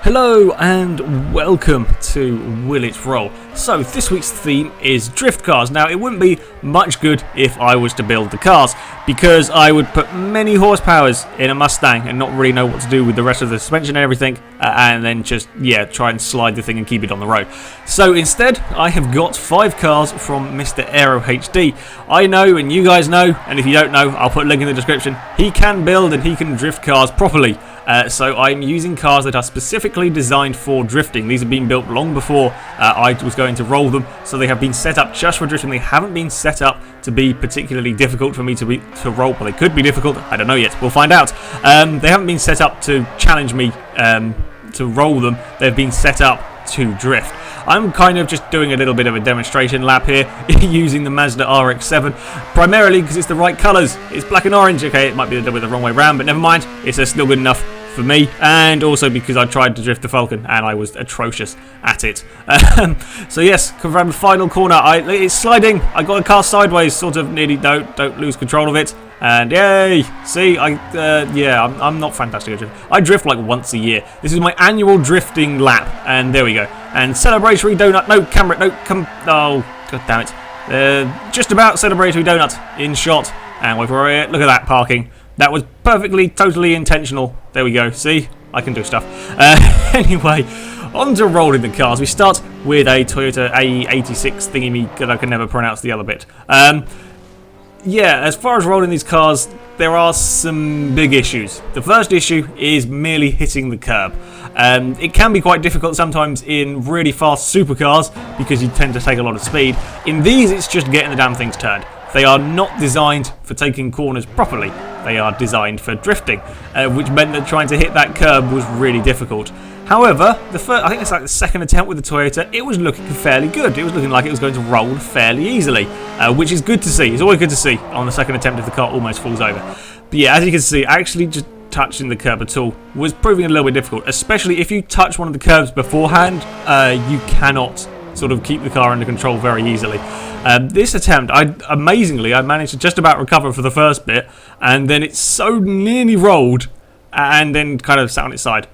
Hello and welcome to Will It Roll. So this week's theme is drift cars. Now it wouldn't be much good if I was to build the cars, because I would put many horsepowers in a Mustang and not really know what to do with the rest of the suspension and everything, and then just try and slide the thing and keep it on the road. So instead I have got 5 cars from Mr. Aero HD. I know, and you guys know, and if you don't know, I'll put a link in the description. He can build and he can drift cars properly. So I'm using cars that are specifically designed for drifting. These have been built long before I was going to roll them, so they have been set up just for drifting. They haven't been set up to be particularly difficult for me to roll. Well, they could be difficult, I don't know yet, we'll find out. They haven't been set up to challenge me to roll them, they've been set up to drift. I'm kind of just doing a little bit of a demonstration lap here using the Mazda RX-7, primarily because it's the right colours. It's black and orange. Okay, it might be the wrong way around, but never mind, it's still good enough for me, and also because I tried to drift the Falcon and I was atrocious at it. So yes, confirmed final corner. It's sliding. I got a car sideways, sort of nearly. Don't lose control of it. And yay! See, I'm not fantastic at drifting. I drift like once a year. This is my annual drifting lap, and there we go. And celebratory donut. No camera. No Oh, god damn it! Just about celebratory donut in shot. And wait for it. Look at that parking. That was perfectly, totally intentional. There we go. See? I can do stuff. Anyway, on to rolling the cars. We start with a Toyota A86 thingy that I can never pronounce the other bit. As far as rolling these cars, there are some big issues. The first issue is merely hitting the curb. It can be quite difficult sometimes in really fast supercars because you tend to take a lot of speed. In these, it's just getting the damn things turned. They are not designed for taking corners properly. They are designed for drifting, which meant that trying to hit that curb was really difficult. However, I think it's like the second attempt with the Toyota, it was looking fairly good. It was looking like it was going to roll fairly easily, which is good to see. It's always good to see on the second attempt if the car almost falls over. But yeah, as you can see, actually just touching the curb at all was proving a little bit difficult, especially if you touch one of the curbs beforehand. You cannot sort of keep the car under control very easily. This attempt, amazingly, I managed to just about recover for the first bit, and then it so nearly rolled, and then kind of sat on its side.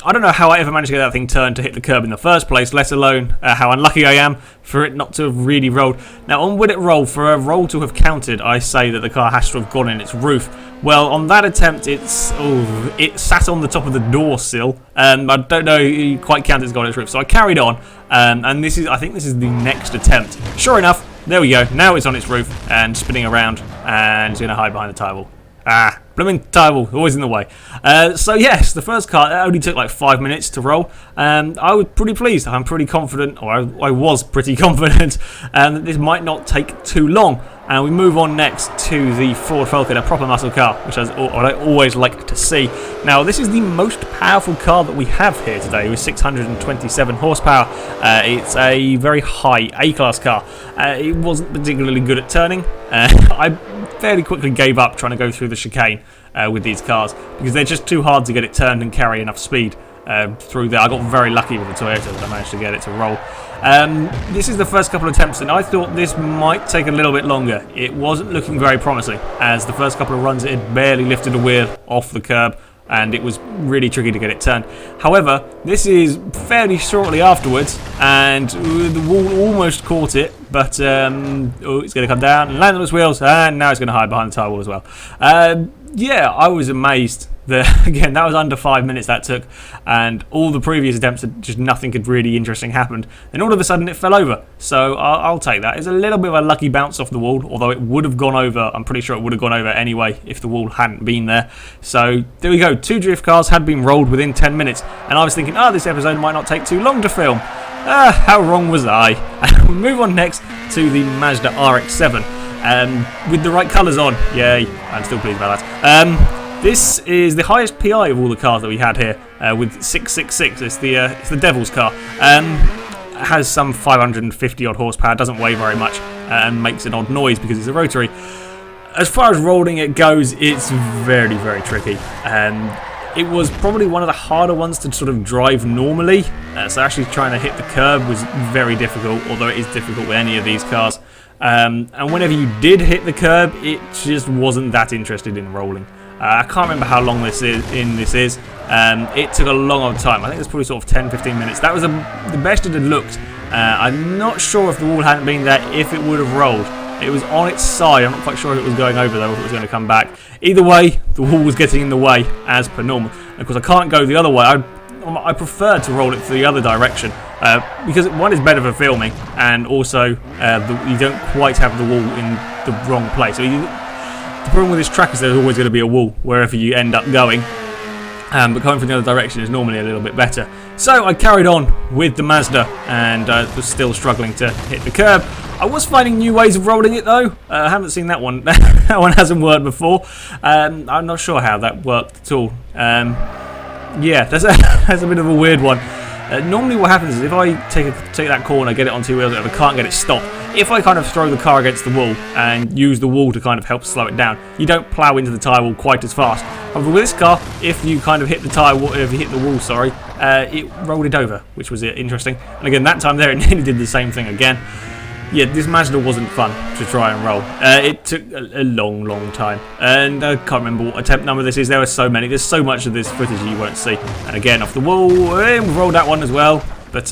I don't know how I ever managed to get that thing turned to hit the curb in the first place, let alone how unlucky I am for it not to have really rolled. Now, on Will It Roll, for a roll to have counted, I say that the car has to have gone in its roof. Well, on that attempt, it sat on the top of the door sill. I don't know, you quite count it's gone in its roof. So I carried on, and I think this is the next attempt. Sure enough, there we go. Now it's on its roof and spinning around, and it's going to hide behind the tire wall. Blooming tire wall, always in the way. So yes, the first car, it only took like 5 minutes to roll. I was pretty pleased. I'm pretty confident, or I was pretty confident, that this might not take too long. And we move on next to the Ford Falcon, a proper muscle car, which I always like to see. Now, this is the most powerful car that we have here today, with 627 horsepower. It's a very high A-class car. It wasn't particularly good at turning. I fairly quickly gave up trying to go through the chicane with these cars, because they're just too hard to get it turned and carry enough speed through there. I got very lucky with the Toyota that I managed to get it to roll. This is the first couple of attempts, and I thought this might take a little bit longer. It wasn't looking very promising, as the first couple of runs it had barely lifted a wheel off the curb, and it was really tricky to get it turned. However, this is fairly shortly afterwards, and the wall almost caught it, but it's going to come down and land on its wheels, and now it's going to hide behind the tyre wall as well. I was amazed. Again, that was under 5 minutes that took, and all the previous attempts, just nothing could really interesting happened. Then all of a sudden it fell over, so I'll take that. It's a little bit of a lucky bounce off the wall, although it would have gone over. I'm pretty sure it would have gone over anyway if the wall hadn't been there. So there we go. 2 drift cars had been rolled within 10 minutes, and I was thinking, this episode might not take too long to film. How wrong was I? We move on next to the Mazda RX-7 with the right colours on. Yay, I'm still pleased about that. This is the highest PI of all the cars that we had here, with 666. It's the Devil's car. It has some 550 odd horsepower, doesn't weigh very much, and makes an odd noise because it's a rotary. As far as rolling it goes, it's very, very tricky. It was probably one of the harder ones to sort of drive normally, so actually trying to hit the curb was very difficult, although it is difficult with any of these cars. And whenever you did hit the curb, it just wasn't that interested in rolling. I can't remember how long this is. It took a long time. I think it's probably sort of 10-15 minutes. That was the best it had looked. I'm not sure if the wall hadn't been there, if it would have rolled. It was on its side. I'm not quite sure if it was going over though, or if it was going to come back. Either way, the wall was getting in the way as per normal. And of course, I can't go the other way. I prefer to roll it to the other direction because one is better for filming, and also you don't quite have the wall in the wrong place. So the problem with this track is there's always going to be a wall wherever you end up going, but coming from the other direction is normally a little bit better. So I carried on with the Mazda and was still struggling to hit the curb. I was finding new ways of rolling it though. I haven't seen that one. That one hasn't worked before. I'm not sure how that worked at all. Yeah, that's a bit of a weird one. Normally what happens is if I take that corner, get it on two wheels, I can't get it stopped. If I kind of throw the car against the wall and use the wall to kind of help slow it down, you don't plough into the tyre wall quite as fast. However, with this car, if you kind of hit the tyre wall, if you hit the wall, sorry, it rolled it over, which was interesting. And again, that time there, it nearly did the same thing again. Yeah, this Mazda wasn't fun to try and roll. It took a long time. And I can't remember what attempt number this is. There were so many. There's so much of this footage you won't see. And again, off the wall. We rolled that one as well. But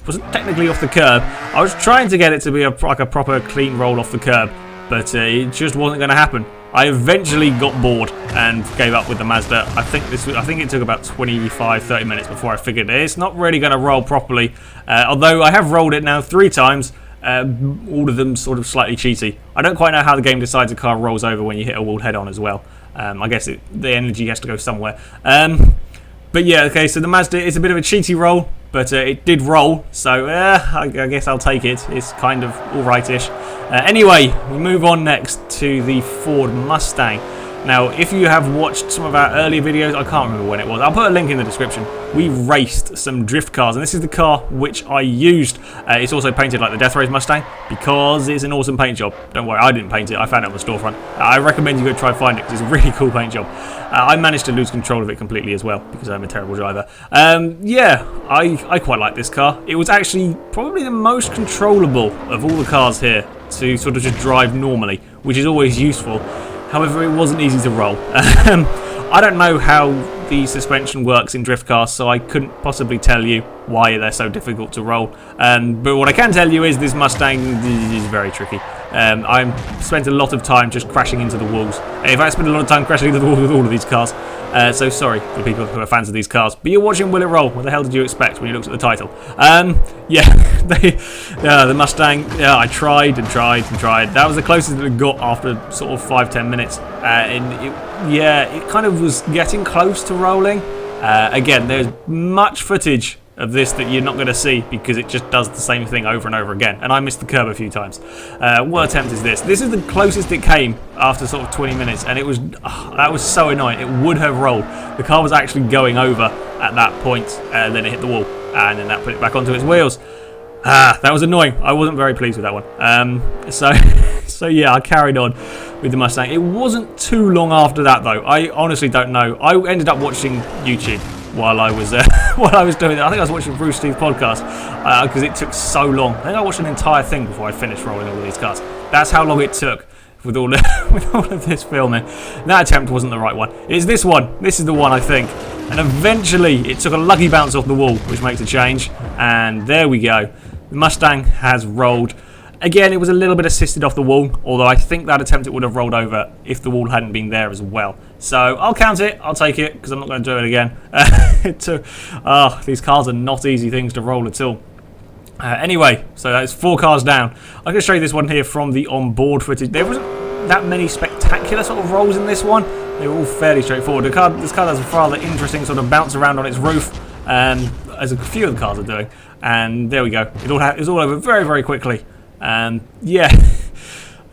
wasn't technically off the curb. I was trying to get it to be like a proper clean roll off the curb. But it just wasn't going to happen. I eventually got bored and gave up with the Mazda. I think it took about 25-30 minutes before I figured it's not really going to roll properly. Although I have rolled it now 3 times. All of them sort of slightly cheaty. I don't quite know how the game decides a car rolls over when you hit a wall head on as well. I guess the energy has to go somewhere. But yeah, okay, so the Mazda is a bit of a cheaty roll, but it did roll, so I guess I'll take it. It's kind of alright-ish. Anyway, we move on next to the Ford Mustang. Now, if you have watched some of our earlier videos, I can't remember when it was. I'll put a link in the description. We raced some drift cars, and this is the car which I used. It's also painted like the Death Race Mustang because it's an awesome paint job. Don't worry, I didn't paint it. I found it on the storefront. I recommend you go try and find it because it's a really cool paint job. I managed to lose control of it completely as well because I'm a terrible driver. Yeah, I quite like this car. It was actually probably the most controllable of all the cars here to sort of just drive normally, which is always useful. However, it wasn't easy to roll. I don't know how the suspension works in drift cars, so I couldn't possibly tell you why they're so difficult to roll. But what I can tell you is this Mustang is very tricky. I spent a lot of time just crashing into the walls. In fact, I spent a lot of time crashing into the walls with all of these cars. So sorry for people who are fans of these cars. But you're watching Will It Roll. What the hell did you expect when you looked at the title? Yeah, the Mustang, yeah, I tried. That was the closest it got after sort of 5-10 minutes. It kind of was getting close to rolling. Again, there's much footage of this that you're not going to see because it just does the same thing over and over again, and I missed the curb a few times. What attempt is this? This is the closest it came after sort of 20 minutes, and it was that was so annoying. It would have rolled. The car was actually going over at that point, and then it hit the wall, and then that put it back onto its wheels. That was annoying. I wasn't very pleased with that one. So yeah, I carried on with the Mustang. It wasn't too long after that though. I honestly don't know. I ended up watching YouTube while I was doing it. I think I was watching Bruce Steve's podcast because it took so long. I think I watched an entire thing before I finished rolling all of these cars. That's how long it took with all of this filming. That attempt wasn't the right one. It's this one. This is the one, I think. And eventually, it took a lucky bounce off the wall, which makes a change. And there we go. The Mustang has rolled. Again, it was a little bit assisted off the wall, although I think that attempt it would have rolled over if the wall hadn't been there as well. So I'll count it, I'll take it, because I'm not going to do it again. These cars are not easy things to roll at all. Anyway, so that's 4 cars down. I'm going to show you this one here from the onboard footage. There wasn't that many spectacular sort of rolls in this one. They were all fairly straightforward. This car has a rather interesting sort of bounce around on its roof, as a few of the cars are doing. And there we go. It's all over very, very quickly. Yeah,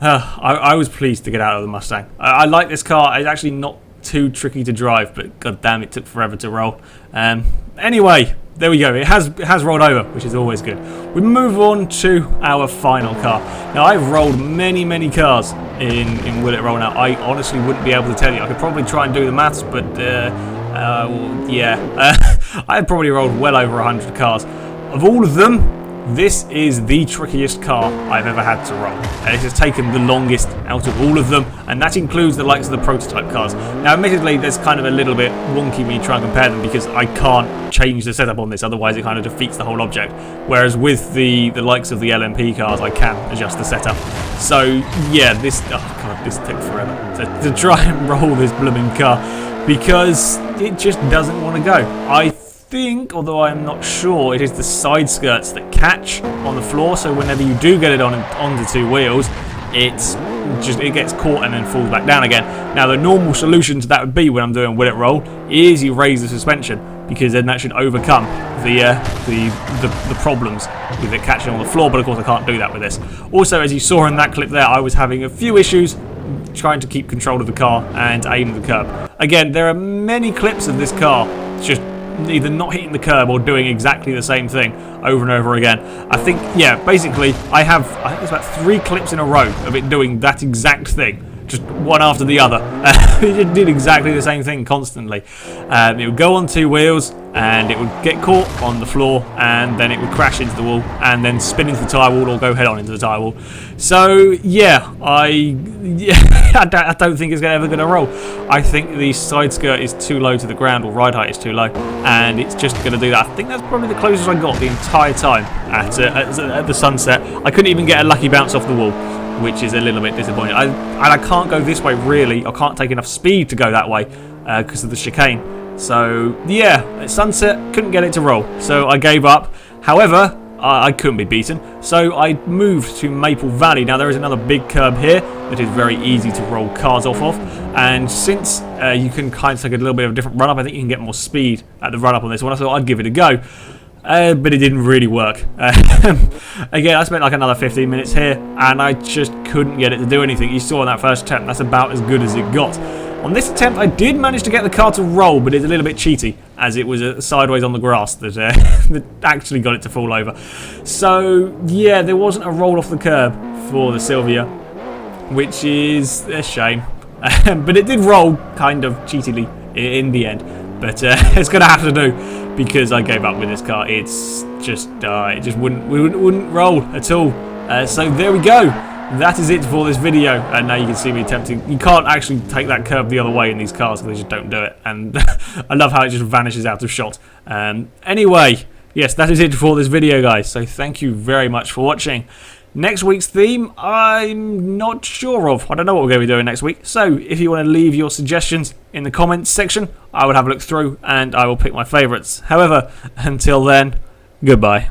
I was pleased to get out of the Mustang. I like this car. It's actually not too tricky to drive, but god damn, it took forever to roll. Anyway, there we go. It has rolled over, which is always good. We move on to our final car. Now, I've rolled many cars in Will It Roll. Now, I honestly wouldn't be able to tell you. I could probably try and do the maths, but yeah, I had probably rolled well over 100 cars. Of all of them, this is the trickiest car I've ever had to roll. It has taken the longest out of all of them, and that includes the likes of the prototype cars. Now, admittedly, there's kind of a little bit wonky me trying to compare them because I can't change the setup on this, otherwise it kind of defeats the whole object. Whereas with the likes of the LMP cars, I can adjust the setup. So yeah, this took forever to try and roll this blooming car because it just doesn't want to go. I think, although I'm not sure, it is the side skirts that catch on the floor, so whenever you do get it onto two wheels, it gets caught and then falls back down again. Now, the normal solution to that would be, when I'm doing will it roll, is you raise the suspension, because then that should overcome the problems with it catching on the floor, but of course I can't do that with this. Also, as you saw in that clip there, I was having a few issues trying to keep control of the car and aim the curb. Again, there are many clips of this car just either not hitting the curb or doing exactly the same thing over and over again. I think, yeah, basically I think there's about 3 clips in a row of it doing that exact thing, just one after the other. It did exactly the same thing constantly. It would go on 2 wheels and it would get caught on the floor, and then it would crash into the wall and then spin into the tyre wall or go head on into the tyre wall. So yeah, I don't think it's ever going to roll. I think the side skirt is too low to the ground, or ride height is too low, and it's just going to do that. I think that's probably the closest I got the entire time at the sunset. I couldn't even get a lucky bounce off the wall, which is a little bit disappointing. I can't go this way really. I can't take enough speed to go that way because of the chicane. So yeah, at sunset, couldn't get it to roll, so I gave up. However, I couldn't be beaten, so I moved to Maple Valley. Now, there is another big curb here that is very easy to roll cars off of, and since you can kind of take a little bit of a different run-up, I think you can get more speed at the run-up on this one. I thought I'd give it a go. But it didn't really work. Again, I spent like another 15 minutes here, and I just couldn't get it to do anything. You saw in that first attempt, that's about as good as it got. On this attempt, I did manage to get the car to roll, but it's a little bit cheaty, as it was sideways on the grass that, that actually got it to fall over. So, yeah, there wasn't a roll off the curb for the Silvia, which is a shame. But it did roll kind of cheatily in the end. But it's going to have to do, because I gave up with this car. It's just, it just wouldn't roll at all. So there we go. That is it for this video. And now you can see me attempting. You can't actually take that curve the other way in these cars, because they just don't do it. And I love how it just vanishes out of shot. Anyway, yes, that is it for this video, guys. So thank you very much for watching. Next week's theme, I'm not sure of. I don't know what we're going to be doing next week. So if you want to leave your suggestions in the comments section, I will have a look through and I will pick my favourites. However, until then, goodbye.